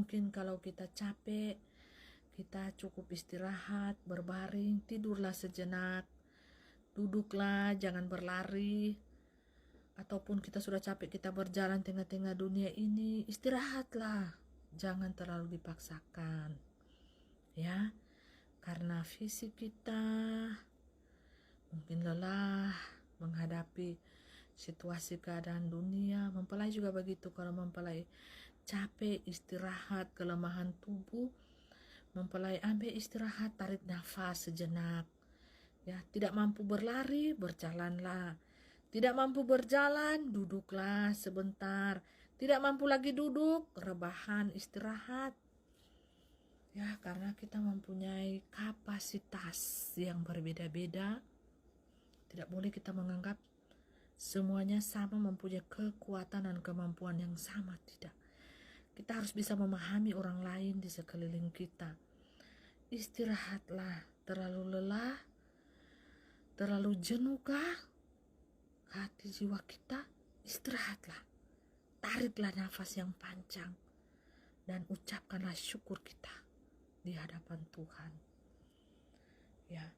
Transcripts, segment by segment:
mungkin kalau kita capek, kita cukup istirahat, berbaring, tidurlah sejenak, duduklah, jangan berlari. Ataupun kita sudah capek, kita berjalan tengah-tengah dunia ini, istirahatlah, jangan terlalu dipaksakan, ya, karena fisik kita mungkin lelah menghadapi situasi keadaan dunia. Mempelai juga begitu, kalau mempelai capek, istirahat, kelemahan tubuh, mempelai ambil istirahat, tarik nafas sejenak, ya. Tidak mampu berlari, berjalanlah. Tidak mampu berjalan, duduklah sebentar. Tidak mampu lagi duduk, rebahan, istirahat. Ya, karena kita mempunyai kapasitas yang berbeda-beda. Tidak boleh kita menganggap semuanya sama, mempunyai kekuatan dan kemampuan yang sama. Tidak. Kita harus bisa memahami orang lain di sekeliling kita. Istirahatlah. Terlalu lelah, terlalu jenuhkah hati jiwa kita? Istirahatlah. Tariklah nafas yang panjang dan ucapkanlah syukur kita di hadapan Tuhan. Ya.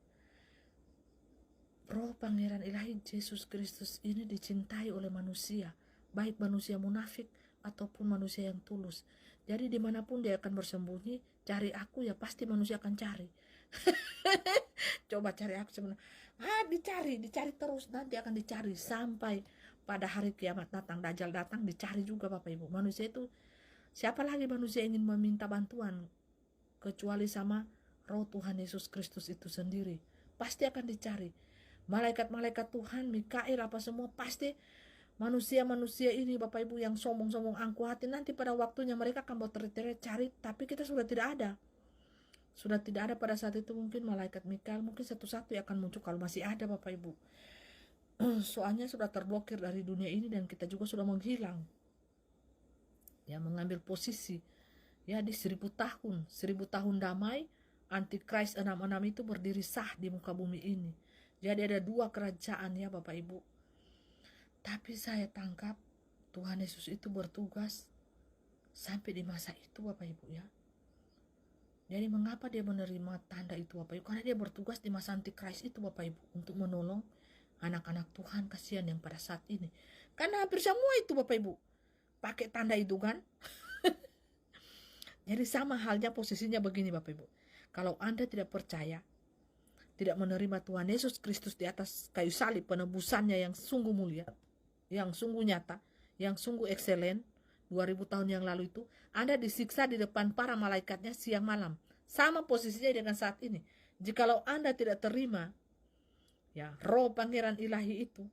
Roh Pangeran Ilahi Yesus Kristus ini dicintai oleh manusia, baik manusia munafik ataupun manusia yang tulus. Jadi dimanapun dia akan bersembunyi, cari aku, ya pasti manusia akan cari. Coba cari aku sebenarnya. Dicari terus, nanti akan dicari sampai pada hari kiamat datang, Dajjal datang, dicari juga Bapak Ibu. Manusia itu, siapa lagi manusia ingin meminta bantuan kecuali sama Roh Tuhan Yesus Kristus itu sendiri. Pasti akan dicari. Malaikat-malaikat Tuhan, Mikail apa semua, pasti manusia-manusia ini Bapak Ibu yang sombong-sombong angkuh hati, nanti pada waktunya mereka akan berteriak cari, tapi kita sudah tidak ada. Sudah tidak ada pada saat itu. Mungkin malaikat Mikail mungkin satu-satu yang akan muncul kalau masih ada Bapak Ibu. Soalnya sudah terblokir dari dunia ini dan kita juga sudah menghilang. Ya, mengambil posisi ya di 1000 tahun damai, Antikris 66 itu berdiri sah di muka bumi ini. Jadi ada 2 kerajaan ya Bapak Ibu. Tapi saya tangkap Tuhan Yesus itu bertugas sampai di masa itu Bapak Ibu ya. Jadi mengapa dia menerima tanda itu Bapak Ibu? Karena dia bertugas di masa Antikris itu Bapak Ibu, untuk menolong anak-anak Tuhan kasihan yang pada saat ini. Karena hampir semua itu Bapak Ibu pakai tanda itu kan. Jadi sama halnya posisinya begini Bapak Ibu. Kalau Anda tidak percaya, tidak menerima Tuhan Yesus Kristus di atas kayu salib, penebusannya yang sungguh mulia, yang sungguh nyata, yang sungguh excellent, 2000 tahun yang lalu itu, Anda disiksa di depan para malaikatnya siang malam. Sama posisinya dengan saat ini. Jikalau Anda tidak terima ya Roh Pangeran Ilahi itu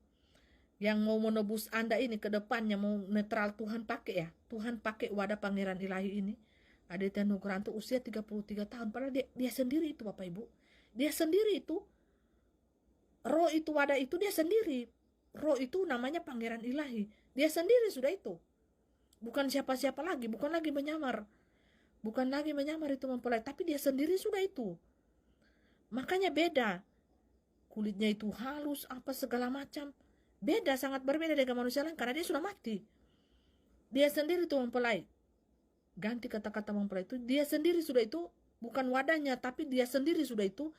yang mau menebus Anda ini ke depannya, mau netral, Tuhan pakai ya. Tuhan pakai wadah Pangeran Ilahi ini. Aditya Nugroho usia 33 tahun. Padahal dia sendiri itu Bapak Ibu. Dia sendiri itu. Roh itu, wadah itu dia sendiri. Roh itu namanya Pangeran Ilahi. Dia sendiri sudah itu. Bukan siapa-siapa lagi. Bukan lagi menyamar. Bukan lagi menyamar itu mempelai. Tapi dia sendiri sudah itu. Makanya beda. Kulitnya itu halus, apa segala macam. Beda, sangat berbeda dengan manusia lain. Karena dia sudah mati. Dia sendiri itu mempelai. Ganti kata-kata mempelai itu. Dia sendiri sudah itu. Bukan wadahnya. Tapi dia sendiri sudah itu.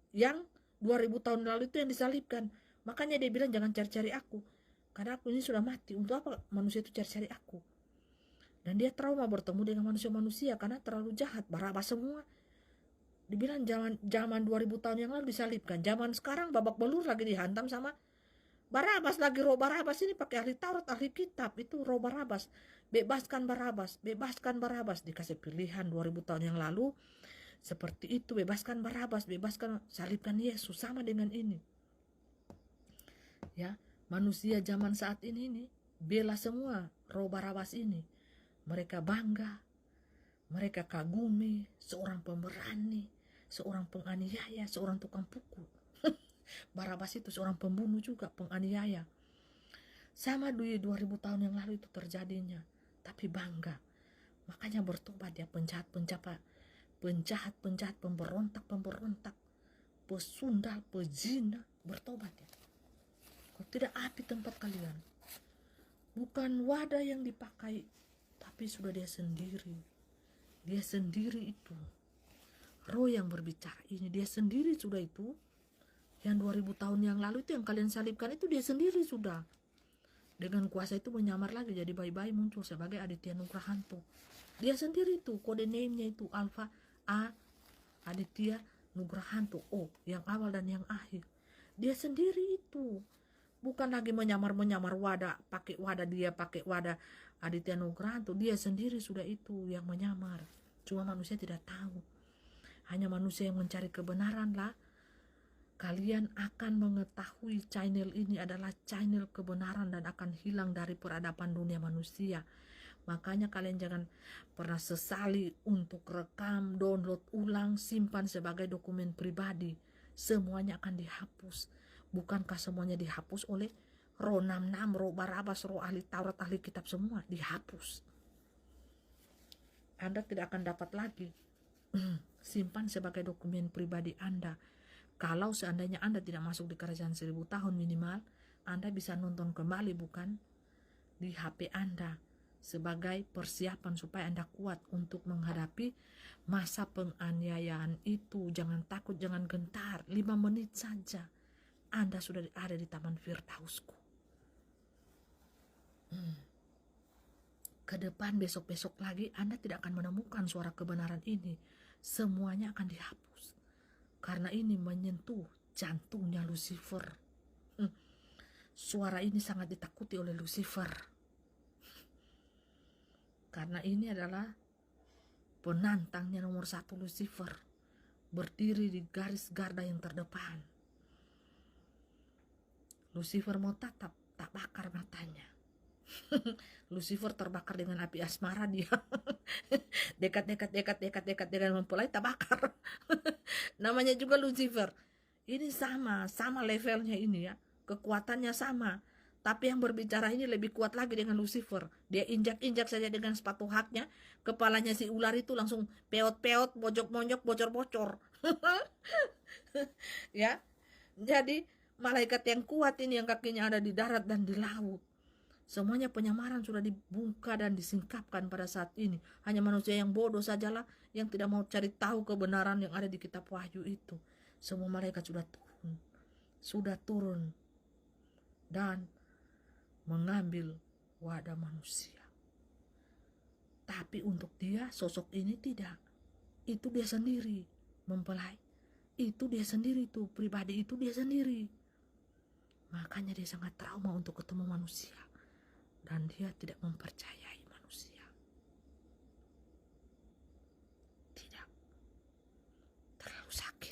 Yang 2000 tahun lalu itu yang disalibkan. Makanya dia bilang jangan cari-cari aku. Karena aku ini sudah mati. Untuk apa manusia itu cari-cari aku? Dan dia trauma bertemu dengan manusia-manusia karena terlalu jahat. Barabas semua. Dibilang zaman 2000 tahun yang lalu disalibkan. Zaman sekarang babak belur lagi dihantam sama Barabas lagi. Roh Barabas ini pakai ahli Taurat, ahli kitab. Itu Roh Barabas. Bebaskan Barabas. Bebaskan Barabas. Dikasih pilihan 2000 tahun yang lalu. Seperti itu. Bebaskan Barabas. Bebaskan, salibkan Yesus. Sama dengan ini. Ya, manusia zaman saat ini nih bela semua Roh Barabas ini. Mereka bangga, mereka kagumi seorang pemberani, seorang penganiaya, seorang tukang pukul. Barabas itu seorang pembunuh juga, penganiaya. Sama 2000 tahun yang lalu itu terjadinya, tapi bangga. Makanya bertobat ya, penjahat-penjahat, pemberontak, pesundal, pezina, bertobat ya. Kalau tidak, api tempat kalian. Bukan wadah yang dipakai, tapi sudah dia sendiri. Dia sendiri itu. Roh yang berbicara ini, dia sendiri sudah itu. Yang 2000 tahun yang lalu itu yang kalian salibkan itu dia sendiri sudah. Dengan kuasa itu menyamar lagi jadi bayi-bayi muncul sebagai Aditya Nugrahanto. Dia sendiri itu, kode name-nya itu Alpha A Aditya Nugrahanto, O yang awal dan yang akhir. Dia sendiri itu. Bukan lagi menyamar-menyamar wadah, pakai wadah dia, pakai wadah Aditya Nugrahanto. Dia sendiri sudah itu yang menyamar. Cuma manusia tidak tahu. Hanya manusia yang mencari kebenaran lah. Kalian akan mengetahui channel ini adalah channel kebenaran dan akan hilang dari peradaban dunia manusia. Makanya kalian jangan pernah sesali untuk rekam, download ulang, simpan sebagai dokumen pribadi. Semuanya akan dihapus. Bukankah semuanya dihapus oleh roh 66, roh Barabas, roh ahli Taurat, ahli kitab semua? Dihapus. Anda tidak akan dapat lagi. Simpan sebagai dokumen pribadi Anda. Kalau seandainya Anda tidak masuk di kerajaan 1000 tahun minimal, Anda bisa nonton kembali bukan? Di HP Anda. Sebagai persiapan supaya Anda kuat untuk menghadapi masa penganiayaan itu. Jangan takut, jangan gentar. 5 menit saja Anda sudah ada di Taman Firdausku. Ke depan besok-besok lagi Anda tidak akan menemukan suara kebenaran ini. Semuanya akan dihapus. Karena ini menyentuh jantungnya Lucifer. Suara ini sangat ditakuti oleh Lucifer. Karena ini adalah penantangnya nomor 1 Lucifer. Berdiri di garis garda yang terdepan. Lucifer mau tatap, tak bakar matanya. Lucifer terbakar dengan api asmara dia. dekat dengan mempelai tak bakar. Namanya juga Lucifer. Ini sama levelnya ini ya. Kekuatannya sama. Tapi yang berbicara ini lebih kuat lagi dengan Lucifer. Dia injak-injak saja dengan sepatu haknya. Kepalanya si ular itu langsung peot-peot, bojok-monyok, bocor-bocor. Ya. Jadi malaikat yang kuat ini yang kakinya ada di darat dan di laut. Semuanya penyamaran sudah dibuka dan disingkapkan pada saat ini. Hanya manusia yang bodoh sajalah yang tidak mau cari tahu kebenaran yang ada di kitab Wahyu itu. Semua malaikat sudah turun. Sudah turun. Dan mengambil wadah manusia. Tapi untuk dia sosok ini tidak. Itu dia sendiri. Mempelai. Itu dia sendiri tuh. Pribadi itu dia sendiri. Makanya dia sangat trauma untuk ketemu manusia. Dan dia tidak mempercayai manusia. Tidak. Terlalu sakit.